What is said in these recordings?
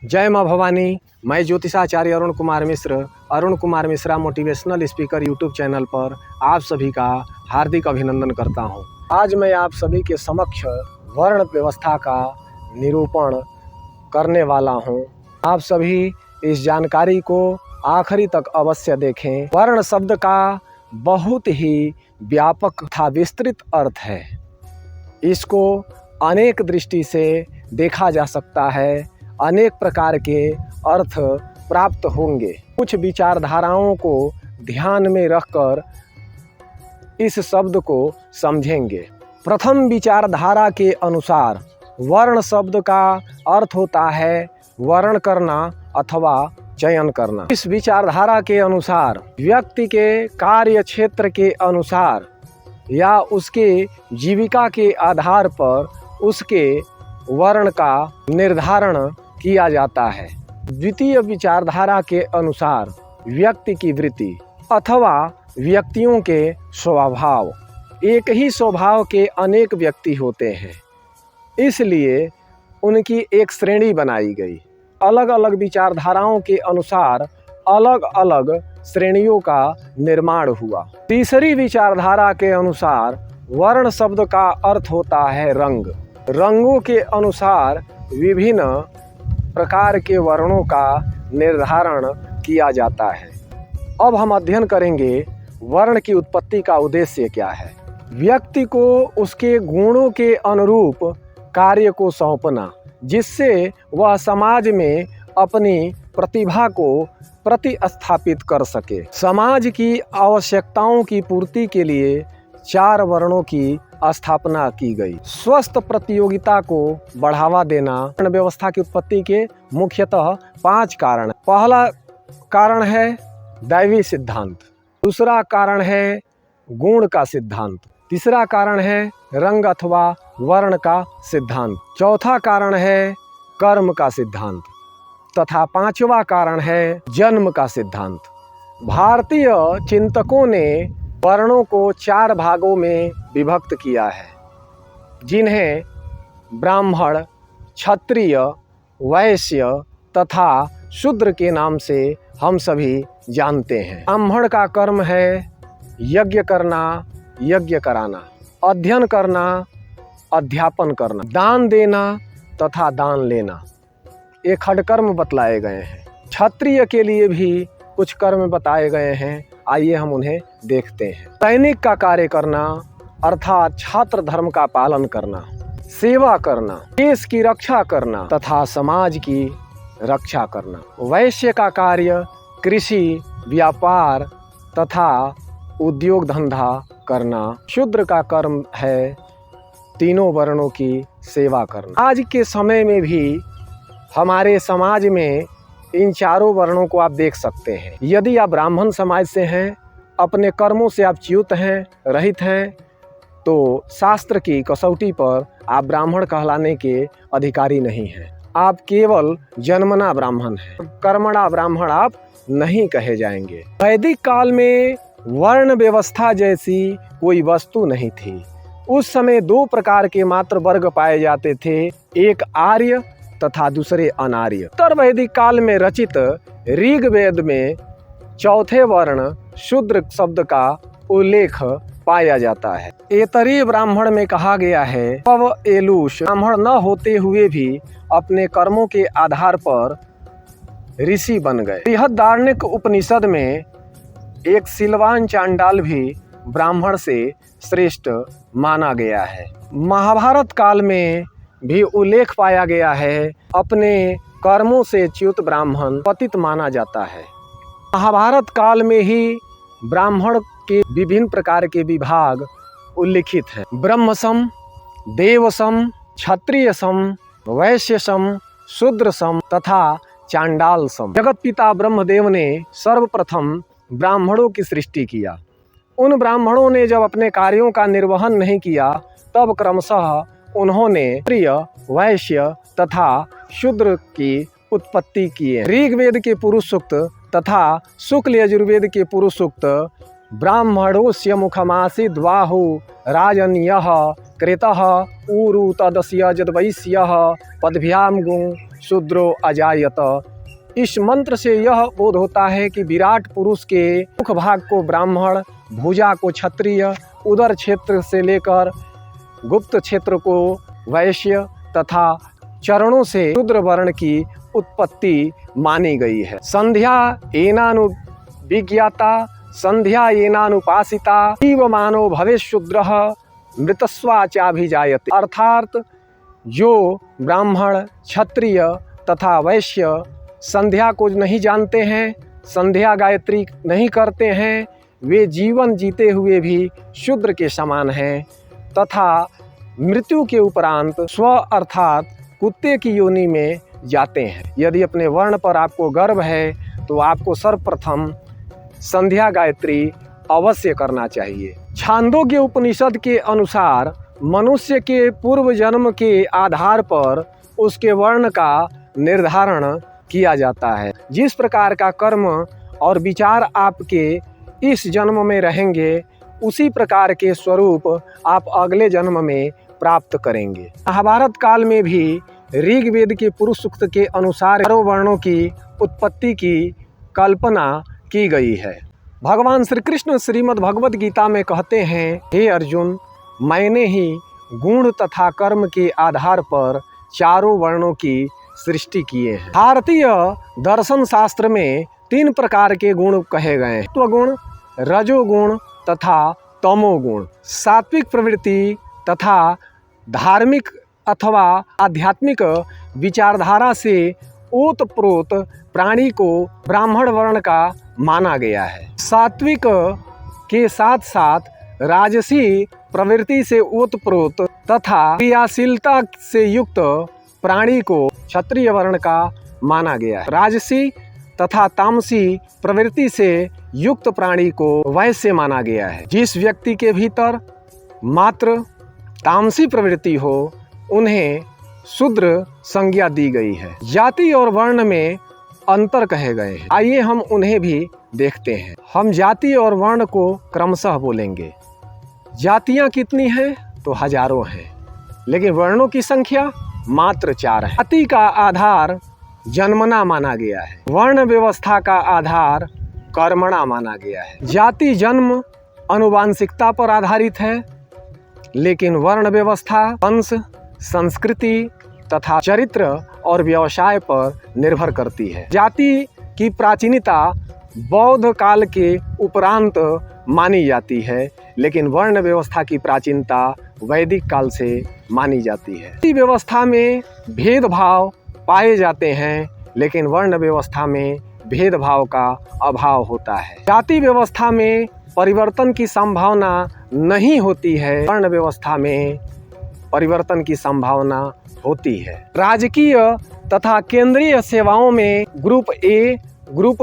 जय माँ भवानी। मैं ज्योतिषाचार्य Arun Kumar Mishra motivational speaker YouTube channel पर आप सभी का हार्दिक अभिनंदन करता हूँ। आज मैं आप सभी के समक्ष वर्ण व्यवस्था का निरूपण करने वाला हूँ। आप सभी इस जानकारी को आखिरी तक अवश्य देखें। वर्ण शब्द का बहुत ही व्यापक तथा विस्तृत अर्थ है। इसको अनेक दृष्टि से देखा जा सकता है, अनेक प्रकार के अर्थ प्राप्त होंगे। कुछ विचारधाराओं को ध्यान में रखकर इस शब्द को समझेंगे। प्रथम विचारधारा के अनुसार वर्ण शब्द का अर्थ होता है वर्ण करना अथवा चयन करना। इस विचारधारा के अनुसार व्यक्ति के कार्य क्षेत्र के अनुसार या उसके जीविका के आधार पर उसके वर्ण का निर्धारण किया जाता है। द्वितीय विचारधारा के अनुसार व्यक्ति की वृत्ति अथवा व्यक्तियों के स्वभाव, एक ही स्वभाव के अनेक व्यक्ति होते हैं, इसलिए उनकी एक श्रेणी बनाई गई। अलग अलग विचारधाराओं के अनुसार अलग अलग श्रेणियों का निर्माण हुआ। तीसरी विचारधारा के अनुसार वर्ण शब्द का अर्थ होता है रंग। रंगों के अनुसार विभिन्न प्रकार के वर्णों का निर्धारण किया जाता है। अब हम अध्ययन करेंगे वर्ण की उत्पत्ति का उद्देश्य क्या है। व्यक्ति को उसके गुणों के अनुरूप कार्य को सौंपना, जिससे वह समाज में अपनी प्रतिभा को प्रतिस्थापित कर सके। समाज की आवश्यकताओं की पूर्ति के लिए 4 वर्णों की स्थापना की गई। स्वस्थ प्रतियोगिता को बढ़ावा देना। वर्ण व्यवस्था की उत्पत्ति के मुख्यतः 5 कारण। पहला कारण है दैवी सिद्धांत, दूसरा कारण है गुण का सिद्धांत, तीसरा कारण है रंग अथवा वर्ण का सिद्धांत, चौथा कारण है कर्म का सिद्धांत तथा 5वां कारण है जन्म का सिद्धांत। भारतीय चिंतकों ने वर्णों को 4 भागों में विभक्त किया है, जिन्हें ब्राह्मण, क्षत्रिय, वैश्य तथा शूद्र के नाम से हम सभी जानते हैं। ब्राह्मण का कर्म है यज्ञ करना, यज्ञ कराना, अध्ययन करना, अध्यापन करना, दान देना तथा दान लेना। ये खडकर्म बतलाए गए हैं। क्षत्रिय के लिए भी कुछ कर्म बताए गए हैं, आइए हम उन्हें देखते हैं। सैनिक का कार्य करना अर्थात छात्र धर्म का पालन करना, सेवा करना, देश की रक्षा करना तथा समाज की रक्षा करना। वैश्य का कार्य कृषि, व्यापार तथा उद्योग धंधा करना। शूद्र का कर्म है तीनों वर्णों की सेवा करना। आज के समय में भी हमारे समाज में इन 4 वर्णों को आप देख सकते हैं। यदि आप ब्राह्मण समाज से हैं, अपने कर्मों से आप च्युत हैं, रहित हैं, तो शास्त्र की कसौटी पर आप ब्राह्मण कहलाने के अधिकारी नहीं हैं। आप केवल जन्मना ब्राह्मण हैं, कर्मणा ब्राह्मण आप नहीं कहे जाएंगे। वैदिक काल में वर्ण व्यवस्था जैसी कोई वस्तु नहीं थी। उस समय 2 प्रकार के मात्र वर्ग पाए जाते थे, एक आर्य तथा दूसरे अनार्य। उत्तर वैदिक काल में रचित ऋग्वेद में 4थे वर्ण शूद्र शब्द का उल्लेख पाया जाता है। ऐतरेय ब्राह्मण में कहा गया है पव एलुष ब्राह्मण न होते हुए भी अपने कर्मों के आधार पर ऋषि बन गए। बृहदारण्यक उपनिषद में एक सिलवान चांडाल भी ब्राह्मण से श्रेष्ठ माना गया है। महाभारत काल में भी उल्लेख पाया गया है, अपने कर्मों से च्युत ब्राह्मण पतित माना जाता है। महाभारत काल में ही ब्राह्मण के विभिन्न प्रकार के विभाग उल्लिखित हैं। ब्रह्मसम, देवसम, क्षत्रियसम, वैश्यसम, शूद्रसम तथा चांडालसम। जगत पिता ब्रह्मदेव ने सर्वप्रथम ब्राह्मणों की सृष्टि किया। उन ब्राह्मणों ने जब अपने कार्यों का निर्वहन नहीं किया, तब क्रमशः उन्होंने क्षत्रिय, वैश्य तथा शूद्र की उत्पत्ति की है। ऋग्वेद के पुरुष सूक्त तथा शुक्ल यजुर्वेद के पुरुष सूक्त ब्राह्मणोस्य मुखमासी द्वाहु राजन्यः कृतः ऊरु तदस्य जद्वैश्यः पदभ्याम गुं शूद्रो अजायत। इस मंत्र से यह बोध होता है कि विराट पुरुष के मुख भाग को ब्राह्मण, भुजा को क्षत्रिय, उदर क्षेत्र से लेकर गुप्त क्षेत्र को वैश्य तथा चरणों से शूद्र वर्ण की उत्पत्ति मानी गई है। संध्या एनानुविज्ञाता संध्या एनानुपासिता जीव मानो भवेत् शूद्रः मृतस्वाचाभिजायते। अर्थात जो ब्राह्मण, क्षत्रिय तथा वैश्य संध्या को नहीं जानते हैं, संध्या गायत्री नहीं करते हैं, वे जीवन जीते हुए भी शूद्र के समान हैं तथा मृत्यु के उपरांत स्व अर्थात कुत्ते की योनि में जाते हैं। यदि अपने वर्ण पर आपको गर्व है तो आपको सर्वप्रथम संध्या गायत्री अवश्य करना चाहिए। छांदोग्य उपनिषद के अनुसार मनुष्य के पूर्व जन्म के आधार पर उसके वर्ण का निर्धारण किया जाता है। जिस प्रकार का कर्म और विचार आपके इस जन्म में रहेंगे उसी प्रकार के स्वरूप आप अगले जन्म में प्राप्त करेंगे। महाभारत काल में भी ऋग्वेद के पुरुष सूक्त के अनुसार चारों वर्णों की उत्पत्ति की कल्पना की गई है। भगवान श्री कृष्ण श्रीमद् भगवद गीता में कहते हैं, हे अर्जुन, मैंने ही गुण तथा कर्म के आधार पर चारों वर्णों की सृष्टि किए हैं। भारतीय दर्शन शास्त्र में 3 प्रकार के गुण कहे गए हैं, सत्वगुण, रजोगुण तथा तमोगुण। सात्विक प्रवृत्ति तथा धार्मिक अथवा आध्यात्मिक विचारधारा से ओतप्रोत प्राणी को ब्राह्मण वर्ण का माना गया है। सात्विक के साथ साथ राजसी प्रवृत्ति से ओतप्रोत तथा क्रियाशीलता से युक्त प्राणी को क्षत्रिय वर्ण का माना गया है। राजसी तथा तामसी प्रवृत्ति से युक्त प्राणी को वैश्य माना गया है। जिस व्यक्ति के भीतर मात्र तामसी प्रवृत्ति हो उन्हें शूद्र संज्ञा दी गई है। जाति और वर्ण में अंतर कहे गए हैं। आइए हम उन्हें भी देखते हैं। हम जाति और वर्ण को क्रमशः बोलेंगे। जातियां कितनी हैं? तो हजारों हैं, लेकिन वर्णों की संख्या मात्र 4 है। जाति का आधार जन्मना माना गया है, वर्ण व्यवस्था का आधार कर्मणा माना गया है। जाति जन्म अनुवांशिकता पर आधारित है, लेकिन वर्ण व्यवस्था वंश, संस्कृति तथा चरित्र और व्यवसाय पर निर्भर करती है। जाति की प्राचीनता बौद्ध काल के उपरांत मानी जाती है, लेकिन वर्ण व्यवस्था की प्राचीनता वैदिक काल से मानी जाती है। जाति व्यवस्था में भेदभाव पाए जाते हैं, लेकिन वर्ण व्यवस्था में भेदभाव का अभाव होता है। जाति व्यवस्था में परिवर्तन की संभावना नहीं होती है, वर्ण व्यवस्था में परिवर्तन की संभावना होती है। राजकीय तथा केंद्रीय सेवाओं में group A, group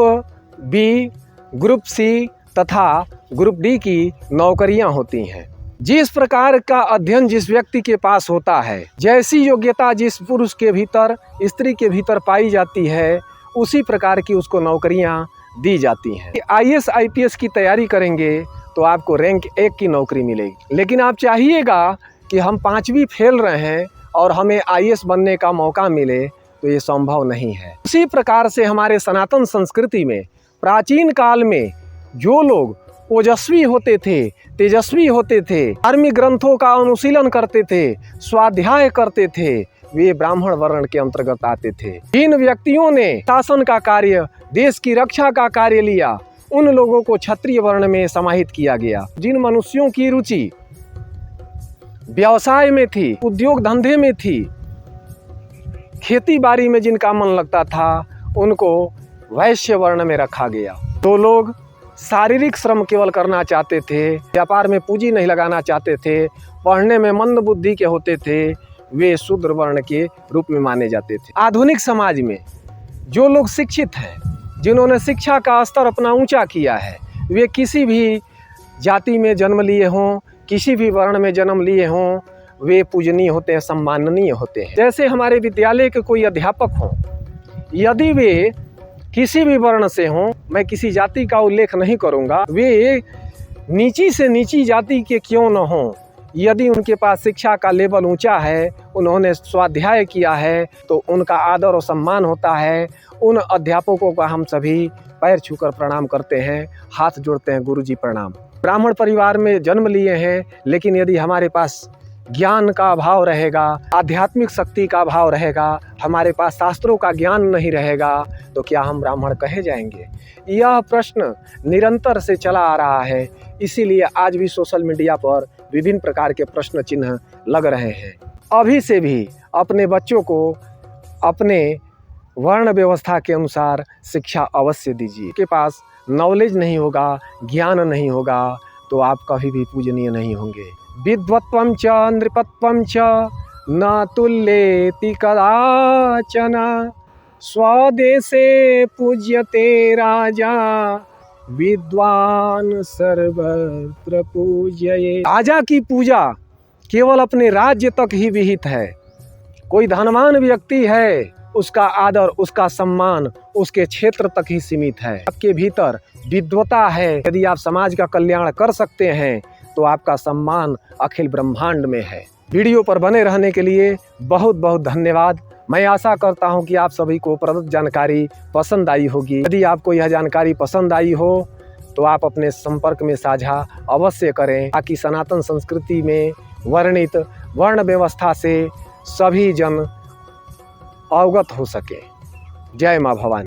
B, group C तथा ग्रुप डी की नौकरियां होती हैं। जिस प्रकार का अध्ययन जिस व्यक्ति के पास होता है, जैसी योग्यता जिस पुरुष के भीतर, स्त्री के भीतर पाई जाती है, उसी प्रकार की उसको नौकरियां दी जाती हैं। IAS IPS की तैयारी करेंगे तो आपको रैंक 1 की नौकरी मिलेगी, लेकिन आप चाहिएगा कि हम 5वीं फेल रहे हैं और हमें IAS बनने का मौका मिले, तो ये संभव नहीं है। इसी प्रकार से हमारे सनातन संस्कृति में प्राचीन काल में जो लोग ओजस्वी होते थे, तेजस्वी होते थे, धार्मिक ग्रंथों का अनुशीलन करते थे, स्वाध्याय करते थे, वे ब्राह्मण वर्ण के अंतर्गत आते थे। जिन व्यक्तियों ने शासन का कार्य, देश की रक्षा का कार्य लिया, उन लोगों को क्षत्रिय वर्ण में समाहित किया गया। जिन मनुष्यों की रुचि व्यवसाय में थी, उद्योग धंधे में थी, खेती बाड़ी में जिनका मन लगता था, उनको वैश्य वर्ण में रखा गया। तो लोग शारीरिक श्रम केवल करना चाहते थे, व्यापार में पूंजी नहीं लगाना चाहते थे, पढ़ने में मंद बुद्धि के होते थे, वे शूद्र वर्ण के रूप में माने जाते थे। आधुनिक समाज में जो लोग शिक्षित हैं, जिन्होंने शिक्षा का स्तर अपना ऊंचा किया है, वे किसी भी जाति में जन्म लिए हों, किसी भी वर्ण में जन्म लिए हों, वे पूजनीय होते हैं, सम्माननीय होते हैं। जैसे हमारे विद्यालय के कोई अध्यापक हों, यदि वे किसी भी वर्ण से हों, मैं किसी जाति का उल्लेख नहीं करूंगा, वे नीची से नीची जाति के क्यों न हों, यदि उनके पास शिक्षा का लेवल ऊंचा है, उन्होंने स्वाध्याय किया है, तो उनका आदर और सम्मान होता है। उन अध्यापकों का हम सभी पैर छूकर प्रणाम करते हैं, हाथ जोड़ते हैं, गुरुजी प्रणाम। ब्राह्मण परिवार में जन्म लिए हैं, लेकिन यदि हमारे पास ज्ञान का अभाव रहेगा, आध्यात्मिक शक्ति का अभाव रहेगा, हमारे पास शास्त्रों का ज्ञान नहीं रहेगा, तो क्या हम ब्राह्मण कहे जाएंगे? यह प्रश्न निरंतर से चला आ रहा है। इसीलिए आज भी सोशल मीडिया पर विभिन्न प्रकार के प्रश्न चिन्ह लग रहे हैं। अभी से भी अपने बच्चों को अपने वर्ण व्यवस्था के अनुसार शिक्षा अवश्य दीजिए। के पास नॉलेज नहीं होगा, ज्ञान नहीं होगा, तो आप कभी भी पूजनीय नहीं होंगे। विद्वत्वं च नृपत्वं च न तुल्येति कदाचन, स्वदेशे पूज्यते राजा, विद्वान सर्वत्र पूज्यते। राजा की पूजा केवल अपने राज्य तक ही विहित है। कोई धनवान व्यक्ति है, उसका आदर, उसका सम्मान उसके क्षेत्र तक ही सीमित है। आपके भीतर विद्वता है, यदि आप समाज का कल्याण कर सकते हैं, तो आपका सम्मान अखिल ब्रह्मांड में है। वीडियो पर बने रहने के लिए बहुत बहुत धन्यवाद। मैं आशा करता हूं कि आप सभी को प्रदत्त जानकारी पसंद आई होगी। यदि आपको यह जानकारी पसंद आई हो, तो आप अपने संपर्क में साझा अवश्य करें, ताकि सनातन संस्कृति में वर्णित वर्ण व्यवस्था से सभी जन अवगत हो सके। जय माँ भवानी।